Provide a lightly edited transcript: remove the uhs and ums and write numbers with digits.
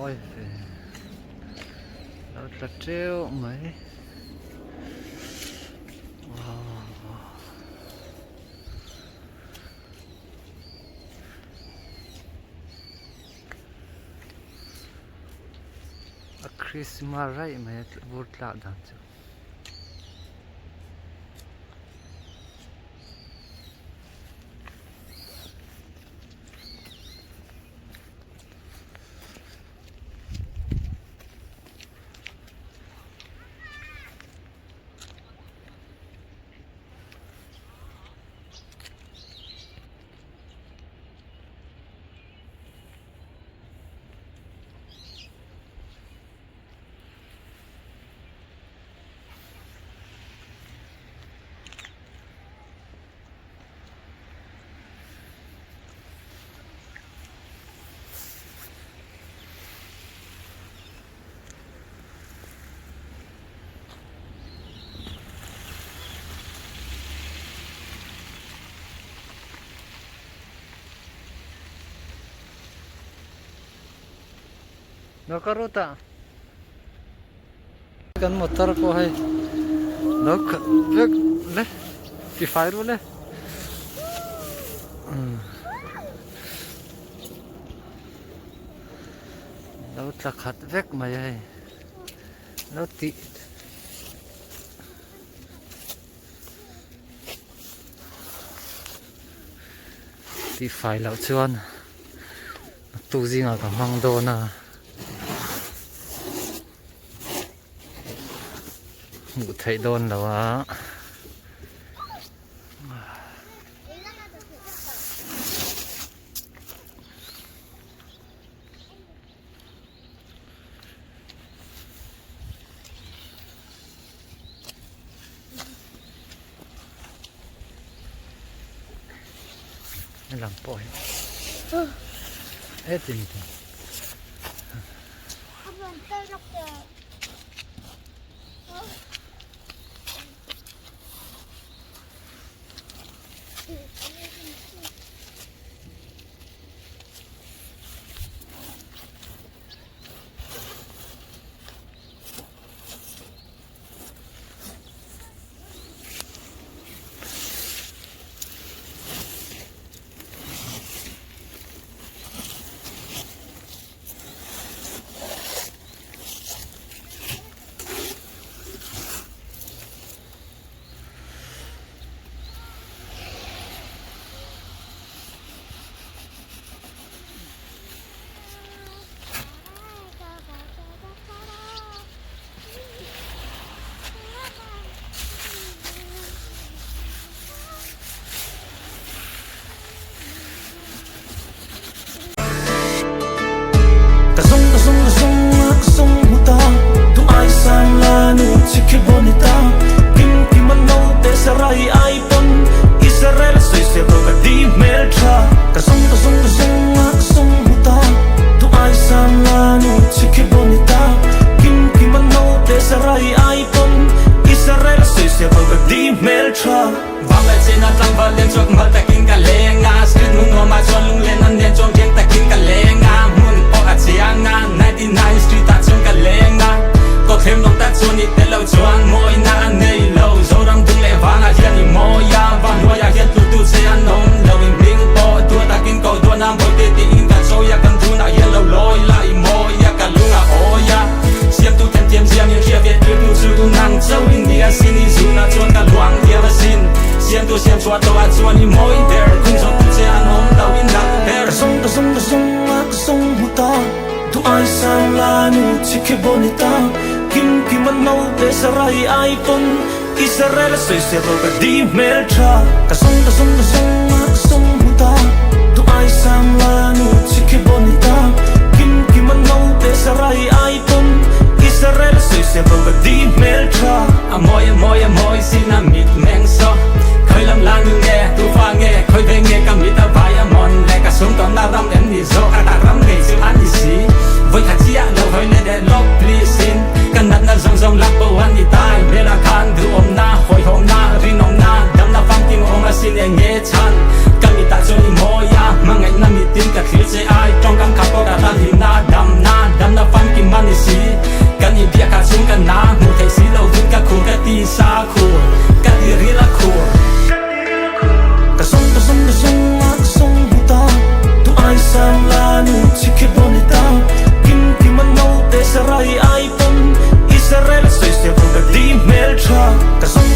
ôi nó là treo mấy Christmas right mấy vụt lạ đàn chứ nó có rút à gần motor ko hay nó vek le ki fire le nó là khát vek mà hay nó tị tị phải lão chuan tu gì ngà cả mang đồ na ngủ thấy đôn đâu á làm bội hết tình Chique bonita, kim kim no te sarai iPhone, Israel soy se roga di melcha, kasong huta, tu ai sam la no chique bonita, kim kim no te sarai iPhone, Israel soy se roga di melcha. Vang lại trên atlang và lên chuột mở ta kinh cả lê nga, street nung ngô mà cho lung lên ăn đen trong tiếng ta kinh cả lê nga, muốn bỏ cả chiang nga, 99 street ta trong cả lê nga. Có thêm nông ta chuồn đi tên lâu chuan môi na nei lâu dấu răng tung lệ vang à hiền đi môi ya và nuôi ya hiền tu se ăn nông lâu in bing po tua ta kinh cầu tua nam bồi tê tê in cả sâu ya cần thu na hiền lâu lôi lại môi ya cả lung à ô ya xiêm tu thêm thêm xiêm những kia việt tu tu tu năng châu India xin đi du na chuan cả luang kia và xin xiêm tu xiêm chuột đâu à chuan đi môi there cùng dấu tu se ăn nông lâu in nắng there Kasong huta, tu ai sang la nu chique bonita. Kim kim no te sarai iPhone, Israel soy se roga di melcha. Kasong huta, tu ai sam la nu chique bonita. Kim kim no te sarai iPhone, Israel soy se roga di melcha. Amoy xin am mit meng so, khơi lam lan nghe tu pha nghe, khơi về nghe cam mit ta vai amon, le ka sum tom na ram em ni zo, ta ram nghe siêu an đi si, với thằng chia lâu hơi lên để lóc pleasing. Nát rong lắc bầu anh đi tai bê la khan từ ôm na hồi hôm na rin ôm na đâm na phăng tiếng ôm là xin nghe chan sung ak sung huta tu ai sang la nu chike bonita kim man no te sarai ai pon Israel sai se pro di mel tra ka sung